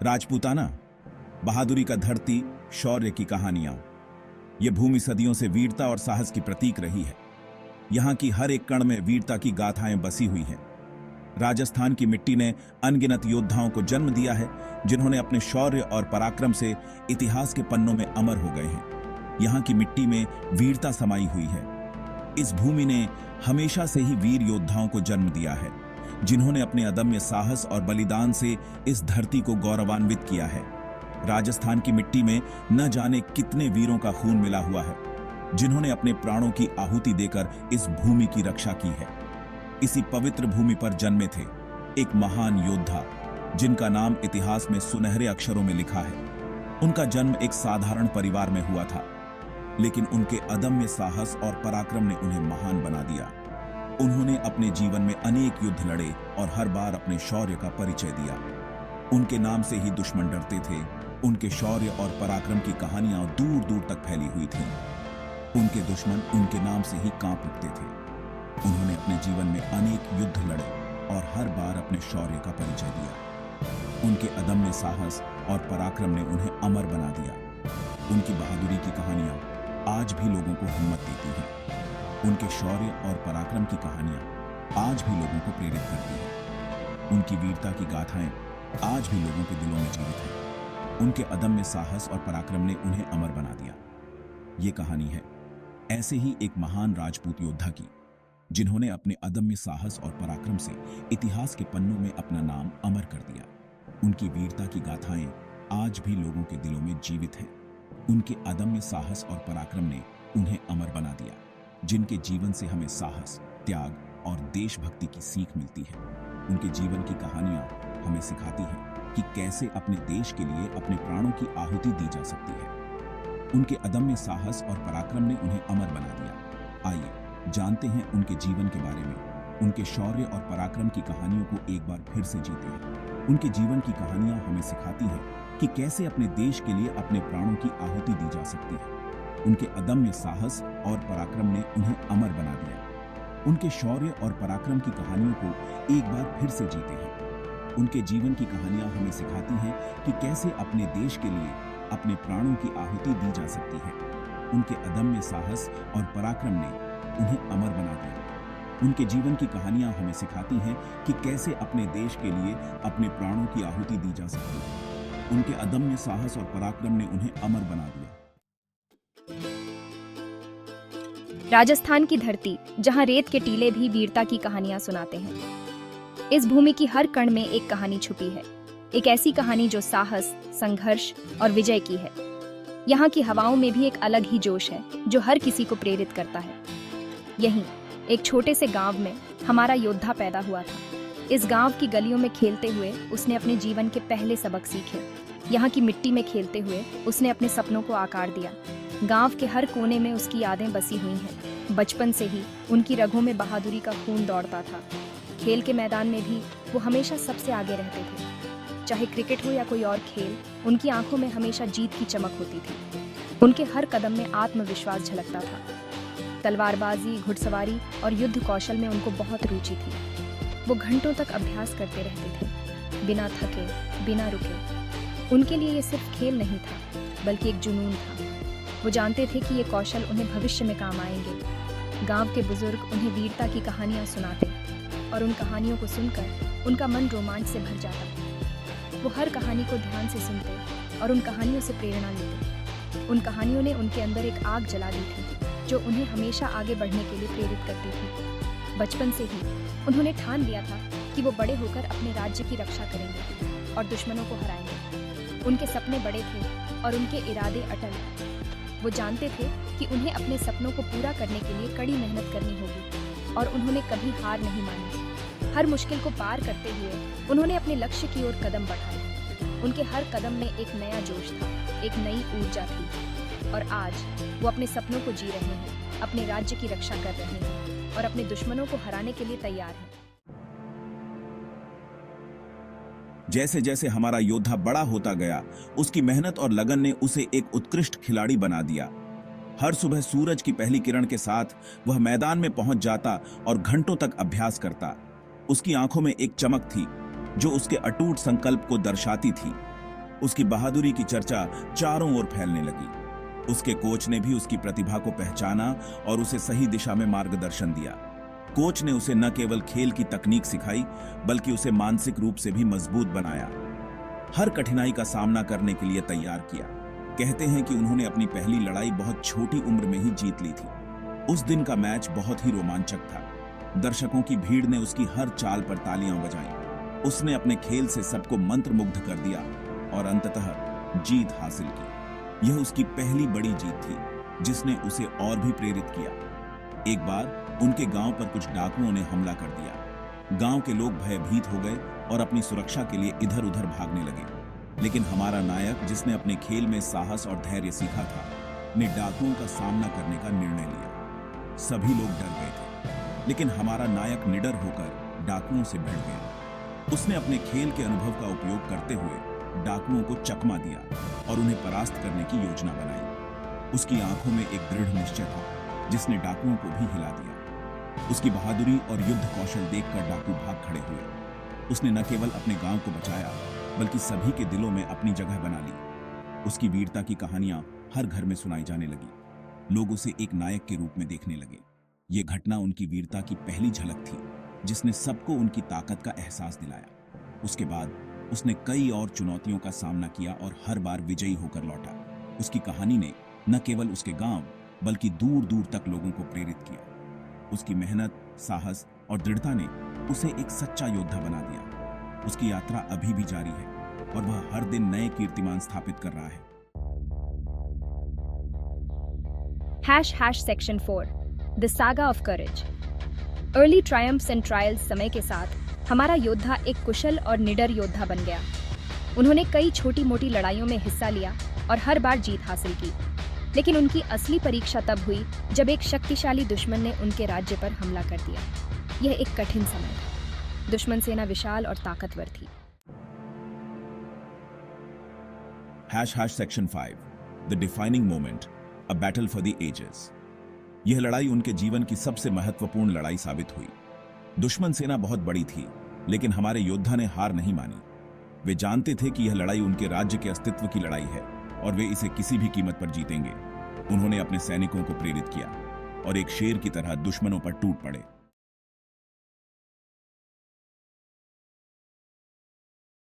राजपूताना, बहादुरी का धरती, शौर्य की कहानियां। यह भूमि सदियों से वीरता और साहस की प्रतीक रही है। यहां की हर एक कण में वीरता की गाथाएं बसी हुई हैं। राजस्थान की मिट्टी ने अनगिनत योद्धाओं को जन्म दिया है, जिन्होंने अपने शौर्य और पराक्रम से इतिहास के पन्नों में अमर हो गए हैं। यहां की मिट्टी में वीरता समाई हुई है। इस भूमि ने हमेशा से ही वीर योद्धाओं को जन्म दिया है, जिन्होंने अपने अदम्य साहस और बलिदान से इस धरती को गौरवान्वित किया है। राजस्थान की मिट्टी में न जाने कितने वीरों का खून मिला हुआ है, जिन्होंने अपने प्राणों की आहुति देकर इस भूमि की रक्षा की है। इसी पवित्र भूमि पर जन्मे थे एक महान योद्धा, जिनका नाम इतिहास में सुनहरे अक्षरों में लिखा है। उनका जन्म एक साधारण परिवार में हुआ था, लेकिन उनके अदम्य साहस और पराक्रम ने उन्हें महान बना दिया। उन्होंने अपने जीवन में अनेक युद्ध लड़े और हर बार अपने शौर्य का परिचय दिया। उनके नाम से ही दुश्मन डरते थे। उनके शौर्य और पराक्रम की कहानियां दूर दूर तक फैली हुई थीं। उनके दुश्मन उनके नाम से ही कांप उठते थे। उन्होंने अपने जीवन में अनेक युद्ध लड़े और हर बार अपने शौर्य का परिचय दिया। उनके अदम्य साहस और पराक्रम ने उन्हें अमर बना दिया। उनकी बहादुरी की कहानियां आज भी लोगों को हिम्मत देती हैं। उनके शौर्य और पराक्रम की कहानियां आज भी लोगों को प्रेरित करती हैं। उनकी वीरता की गाथाएं आज भी लोगों के दिलों में जीवित हैं। उनके अदम्य साहस और पराक्रम ने उन्हें अमर बना दिया। ये कहानी है ऐसे ही एक महान राजपूत योद्धा की, जिन्होंने अपने अदम्य साहस और पराक्रम से इतिहास के पन्नों में अपना नाम अमर कर दिया। उनकी वीरता की गाथाएं आज भी लोगों के दिलों में जीवित हैं। उनके अदम्य साहस और पराक्रम ने उन्हें अमर बना दिया, जिनके जीवन से हमें साहस, त्याग और देशभक्ति की सीख मिलती है। उनके जीवन की कहानियां हमें सिखाती हैं कि कैसे अपने देश के लिए अपने प्राणों की आहुति दी जा सकती है। उनके अदम्य साहस और पराक्रम ने उन्हें अमर बना दिया। आइए जानते हैं उनके जीवन के बारे में। उनके शौर्य और पराक्रम की कहानियों को एक बार फिर से जीते हैं। उनके जीवन की कहानियां हमें सिखाती हैं कि कैसे अपने देश के लिए अपने प्राणों की आहुति दी जा सकती है। उनके अदम्य साहस और पराक्रम ने उन्हें अमर बना दिया। उनके शौर्य और पराक्रम की कहानियों को एक बार फिर से जीते हैं। उनके जीवन की कहानियां हमें सिखाती हैं कि कैसे अपने देश के लिए अपने प्राणों की आहुति दी जा सकती है। उनके अदम्य साहस और पराक्रम ने उन्हें अमर बना दिया। उनके जीवन की कहानियां हमें सिखाती हैं कि कैसे अपने देश के लिए अपने प्राणों की आहुति दी जा सकती है। उनके अदम्य साहस और पराक्रम ने उन्हें अमर बना दिया। राजस्थान की धरती, जहां रेत के टीले भी वीरता की कहानियां सुनाते हैं। इस भूमि की हर कण में एक कहानी छुपी है, एक ऐसी कहानी जो साहस, संघर्ष और विजय की है। यहाँ की हवाओं में भी एक अलग ही जोश है, जो हर किसी को प्रेरित करता है। यहीं एक छोटे से गांव में हमारा योद्धा पैदा हुआ था। इस गांव की गलियों में खेलते हुए उसने अपने जीवन के पहले सबक सीखे। यहाँ की मिट्टी में खेलते हुए उसने अपने सपनों को आकार दिया। गांव के हर कोने में उसकी यादें बसी हुई हैं। बचपन से ही उनकी रगों में बहादुरी का खून दौड़ता था। खेल के मैदान में भी वो हमेशा सबसे आगे रहते थे। चाहे क्रिकेट हो या कोई और खेल, उनकी आंखों में हमेशा जीत की चमक होती थी। उनके हर कदम में आत्मविश्वास झलकता था। तलवारबाजी, घुड़सवारी और युद्ध कौशल में उनको बहुत रुचि थी। वो घंटों तक अभ्यास करते रहते थे, बिना थके, बिना रुके। उनके लिए ये सिर्फ खेल नहीं था, बल्कि एक जुनून था। वो जानते थे कि ये कौशल उन्हें भविष्य में काम आएंगे। गांव के बुजुर्ग उन्हें वीरता की कहानियां सुनाते और उन कहानियों को सुनकर उनका मन रोमांच से भर जाता। वो हर कहानी को ध्यान से सुनते और उन कहानियों से प्रेरणा लेते। उन कहानियों ने उनके अंदर एक आग जला दी थी, जो उन्हें हमेशा आगे बढ़ने के लिए प्रेरित करती थी। बचपन से ही उन्होंने ठान लिया था कि वो बड़े होकर अपने राज्य की रक्षा करेंगे और दुश्मनों को हराएंगे। उनके सपने बड़े थे और उनके इरादे अटल। वो जानते थे कि उन्हें अपने सपनों को पूरा करने के लिए कड़ी मेहनत करनी होगी और उन्होंने कभी हार नहीं मानी। हर मुश्किल को पार करते हुए उन्होंने अपने लक्ष्य की ओर कदम बढ़ाए। उनके हर कदम में एक नया जोश था, एक नई ऊर्जा थी और आज वो अपने सपनों को जी रहे हैं, अपने राज्य की रक्षा कर रहे हैं और अपने दुश्मनों को हराने के लिए तैयार हैं। जैसे जैसे हमारा योद्धा बड़ा होता गया, उसकी मेहनत और लगन ने उसे एक उत्कृष्ट खिलाड़ी बना दिया। हर सुबह सूरज की पहली किरण के साथ वह मैदान में पहुंच जाता और घंटों तक अभ्यास करता। उसकी आंखों में एक चमक थी जो उसके अटूट संकल्प को दर्शाती थी। उसकी बहादुरी की चर्चा चारों ओर फैलने लगी। उसके कोच ने भी उसकी प्रतिभा को पहचाना और उसे सही दिशा में मार्गदर्शन दिया। कोच ने उसे न केवल खेल की तकनीक सिखाई, बल्कि उसे मानसिक रूप से भी मजबूत बनाया। हर कठिनाई का सामना करने के लिए तैयार किया। कहते हैं कि उन्होंने अपनी पहली लड़ाई बहुत छोटी उम्र में ही जीत ली थी। उस दिन का मैच बहुत ही रोमांचक था। दर्शकों की भीड़ ने उसकी हर चाल पर तालियां बजाईं। उसने अपने खेल से सबको मंत्रमुग्ध कर दिया और अंततः जीत हासिल की। यह उसकी पहली बड़ी जीत थी, जिसने उसे और भी प्रेरित किया। एक बार उनके गांव पर कुछ डाकुओं ने हमला कर दिया। गांव के लोग भयभीत हो गए और अपनी सुरक्षा के लिए इधर उधर भागने लगे। लेकिन हमारा नायक, जिसने अपने खेल में साहस और धैर्य सीखा था, ने डाकुओं का सामना करने का निर्णय लिया। सभी लोग डर गए थे, लेकिन हमारा नायक निडर होकर डाकुओं से भिड़ गया। उसने अपने खेल के अनुभव का उपयोग करते हुए डाकुओं को चकमा दिया और उन्हें परास्त करने की योजना बनाई। उसकी आंखों में एक दृढ़ निश्चय था, जिसने डाकुओं को भी हिला दिया। उसकी बहादुरी और युद्ध कौशल देखकर डाकू भाग खड़े हुए। उसने न केवल अपने गांव को बचाया, बल्कि सभी के दिलों में अपनी जगह बना ली। उसकी वीरता की कहानियां हर घर में सुनाई जाने लगी। लोग उसे एक नायक के रूप में देखने लगे। ये घटना उनकी वीरता की पहली झलक थी, जिसने सबको उनकी ताकत का एहसास दिलाया। उसके बाद उसने कई और चुनौतियों का सामना किया और हर बार विजयी होकर लौटा। उसकी कहानी ने न केवल उसके गांव, बल्कि दूर दूर तक लोगों को प्रेरित किया। उसकी मेहनत, साहस और दृढ़ता ने उसे एक सच्चा योद्धा बना दिया। उसकी यात्रा अभी भी जारी है और वह हर दिन नए कीर्तिमान स्थापित कर रहा है। Section 4 The Saga of Courage। Early triumphs and trials समय के साथ हमारा योद्धा एक कुशल और निडर योद्धा बन गया। उन्होंने कई छोटी मोटी लड़ाइयों में हिस्सा लिया और हर बार जीत हासिल की। लेकिन उनकी असली परीक्षा तब हुई जब एक शक्तिशाली दुश्मन ने उनके राज्य पर हमला कर दिया। यह एक कठिन समय था। दुश्मन सेना विशाल और ताकतवर थी। Section 5 The Defining Moment, A Battle for the Ages। यह लड़ाई उनके जीवन की सबसे महत्वपूर्ण लड़ाई साबित हुई। दुश्मन सेना बहुत बड़ी थी, लेकिन हमारे योद्धा ने हार नहीं मानी। वे जानते थे कि यह लड़ाई उनके राज्य के अस्तित्व की लड़ाई है और वे इसे किसी भी कीमत पर जीतेंगे। उन्होंने अपने सैनिकों को प्रेरित किया और एक शेर की तरह दुश्मनों पर टूट पड़े।